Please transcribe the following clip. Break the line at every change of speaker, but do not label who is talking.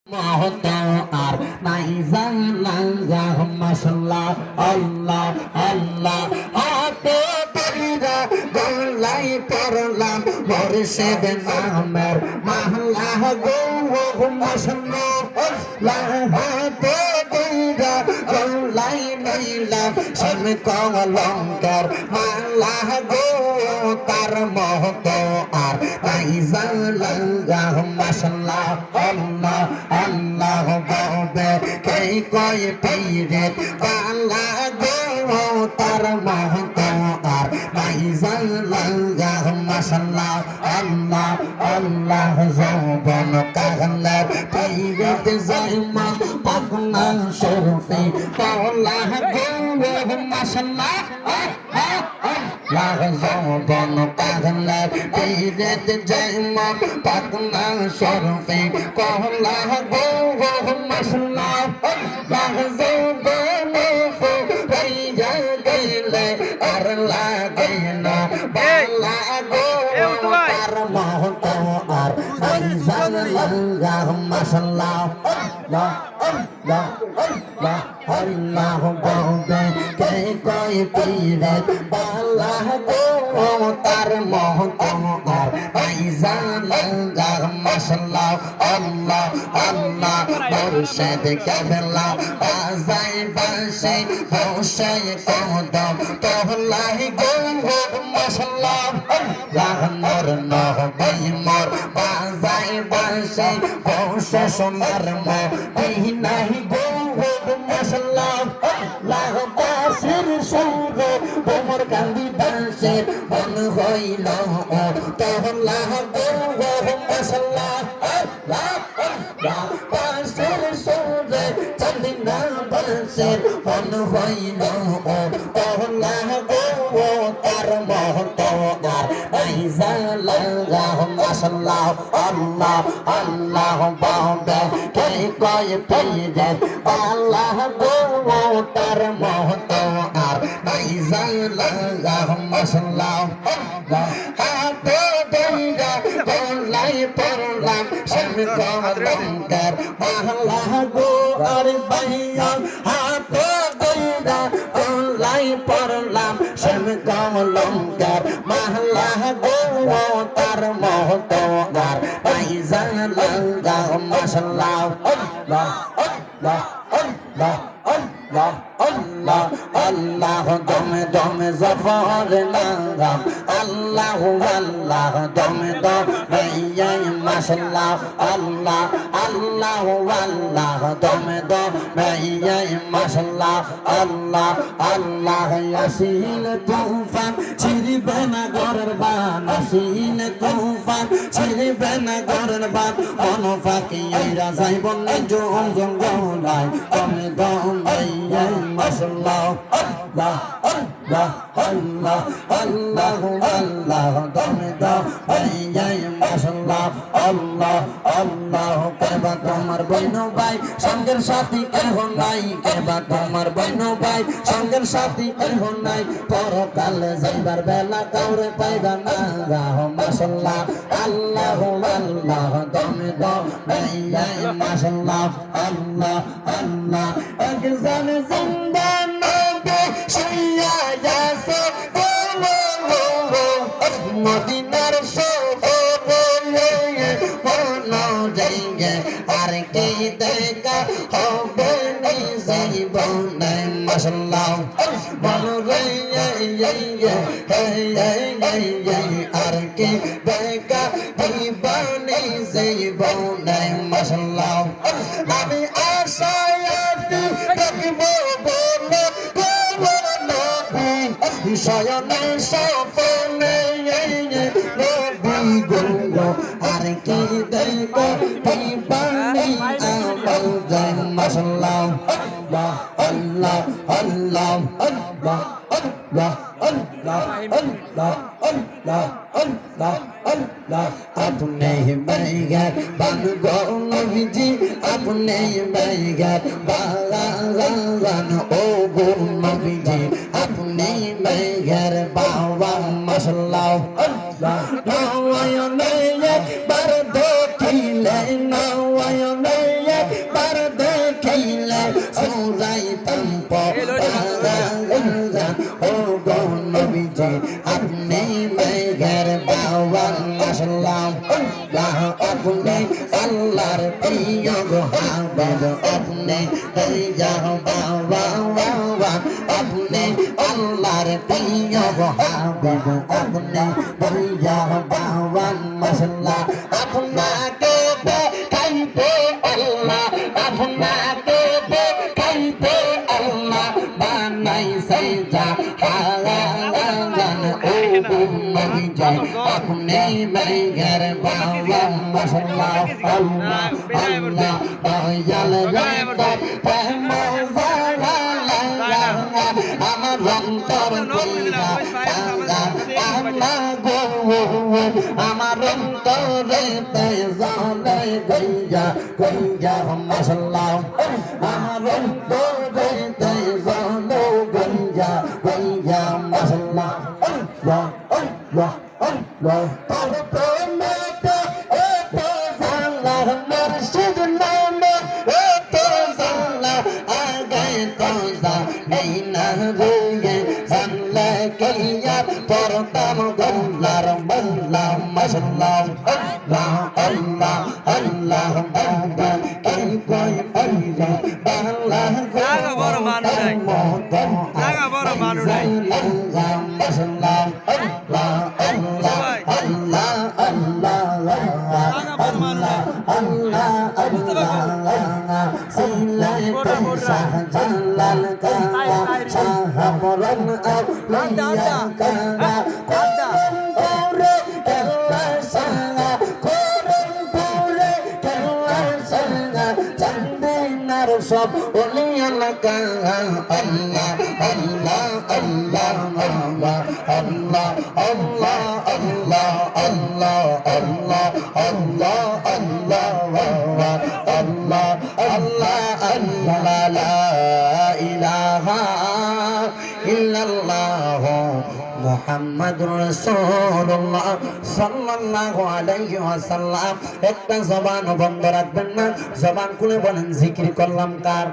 মহতো আর নাই জানা মাশাল্লাহ আল্লাহ আল্লাহ হাতে তরিরা গলাই করলাম মুর্শিদ নামের মাহলা গো মাশাল্লাহ আল্লাহ হাতে তরিরা গলাই নিলাম সব কলঙ্কার মালা গো তার মহতো আর নাই জানা মাশাল্লাহ আল্লাহ আল্লাহ বাবে কে কয় পীরে পালা গো তার মহতো আর নাই জানা মাশাল্লাহ আল্লাহ আল্লাহ যৌবন কাহলে পীরে জাইমা পাকনা শরফে পালা গো মাশাল্লাহ লাহ যৌবন কাহলে পীরে জাইমা পাকনা শরফে কহলা গো মাশাল্লাহ লাহ যৌবন ফুরাইয়া গেলে আর লাগে না বালা গো তার মহতো আর নাই জানা মাশাল্লাহ আল্লাহ আল্লাহ আল্লাহ আল্লাহ বলবে কে কয় পীরে বালা গো তার মহতো আর নাই জানা মাশাল্লাহ আল্লাহ আল্লাহ মুর্শিদ কেবলা বাজাই বাঁশি বসে কদম তোলাই গো মাশাল্লাহ আল্লাহ নূর নবী মোর বাজাই বাঁশি বসে সোনার মদিনায় গো মাশাল্লাহ আল্লাহ বাঁশির সুরে মোর কান্দি বাঁশির মন হইল তোলা গো মাশাল্লাহ আল্লাহ আল্লাহ বাঁশির সুরে চাঁদিনা বাঁশির মন হইল তোলা গো তার মহতো আর নাই জানা মাশাল্লাহ আল্লাহ আল্লাহ বাবে কে কয় পীরে আল্লাহ গো তার মহতো আর নাই জানা মাশাল্লাহ আল্লাহ হাতে দইরা গলাই পড়লাম শ্যাম কলঙ্কার মাহলা গো আর ভাইয়া হাতে দইরা গলাই পড়লাম শ্যাম কলঙ্কার মাহলা গো তার মহতো আর নাই জানা মাশাল্লাহ আল্লাহ আল্লাহ আল্লাহ আল্লাহ আল্লাহ আল্লাহ দমে দমে জফর নাম আল্লাহ আল্লাহ দমে দমে মাশাল্লাহ আল্লাহ আল্লাহ আল্লাহ দমে দমে মাশাল্লাহ আল্লাহ আল্লাহ ইয়াসিন তুফান ছিড়বে না ঘরের বান আসিন তুফান ছিড়বে না ঘরের বান মন ফাঁকিয়া যাইব নিজম জঙ্গলায় দমে দমে মাশাল্লাহ আল্লাহ আল্লাহ আল্লাহ আল্লাহ আল্লাহ দমে দমে মাশাল্লাহ আল্লাহ আল্লাহ কেবা তোমার বইনো ভাই সঙ্গের সাথী কেহ নাই কেবা তোমার বইনো ভাই সঙ্গের সাথী কেহ নাই পরকালে যাইবার বেলা কাউরে পাইবা না রাহ মাশাল্লাহ আল্লাহ আল্লাহ দমে দমে মাশাল্লাহ আল্লাহ আল্লাহ একজন জিন্দা নবী শুইয়া আছে মদিনার শহরে মন আর কি দেখা হবে জীবনে মাশাল্লাহ বলো রে আর কি দেখা জীবনে জীবনে মাশাল্লাহ আমি আশায়াতি দেখবো বলে শয়নে সপনে নবী গো আর কি দেখো জীবনে আমল যায় মাশাল্লাহ আল্লাহ আল্লাহ আল্লাহ আল্লাহ আল্লাহ আল্লাহ আল্লাহ আল্লাহ আল্লাহ আল্লাহ আপনি মেঘের বান গো নবীজি আপনি মেঘের বাগান ও গো নবীজি আপনি মেঘের বাবা মাশাল্লাহ আল্লাহ নয়নে একবার দেখিলে নয়নে প্রিয় গো হাবিব আপনি দয়া বাবা আপনি আল্লাহর প্রিয় গো হাবিব আপনি দয়া বাবা মাশাআল্লাহ আপনাকে দেখাইতে আল্লাহ আপনাকে দেখাইতে আল্লাহ বানাইছে জাহান ও উম্মতি যায় আপনি মেঘের বাবা মাশাআল্লাহ আল্লাহ আল্লাহ দয়াল রব্বা আমার অন্তর কইরা আল্লাহ গো আমার অন্তরে তেজালে গইয়া গইয়া মাশাআল্লাহ আমার অন্তরে তেজালে গইয়া গইয়া মাশাআল্লাহ আল্লাহ আল্লাহ আল্লাহ তার প্রেমেতে এত জালার মুর্শিদ নামে এত জালা আগে তো এই না রে জানলে কইয়া পরতাম গল্লার মোল্লা মাশাআল্লাহ আল্লাহ আল্লাহ আল্লাহ বাবা কে কই আল্লাহ বাংলা
জাগা বড় মানুষ নাই জাগা বড় মানুষ নাই
আল্লাহ মাশাআল্লাহ আল্লাহ আল্লাহ আল্লাহ আল্লাহ আল্লাহ আল্লাহ আল্লাহ সিলাই শাহ জালাল কালা শাহ বরন আউলিয়া কালা কোরআন পড়ে কেল্লা সাঙ্গা কোরআন পড়ে কেল্লা সাঙ্গা চান্দিনার সব ওলিয়ালা কালা আল্লাহ আল্লাহ আল্লাহ আল্লাহ আল্লাহ আল্লাহ আল্লাহ আল্লাহ আল্লাহ আল্লাহ আল্লাহ আল্লাহ আল্লাহ আল্লাহ লা ইলাহা ইল্লাল্লাহ মুহাম্মাদুর রাসূলুল্লাহ সাল্লাল্লাহু আলাইহি ওয়াসাল্লাম একটা জবান বন্ধ রাখবেন না জবান খুলে বলেন জিকির করলাম কার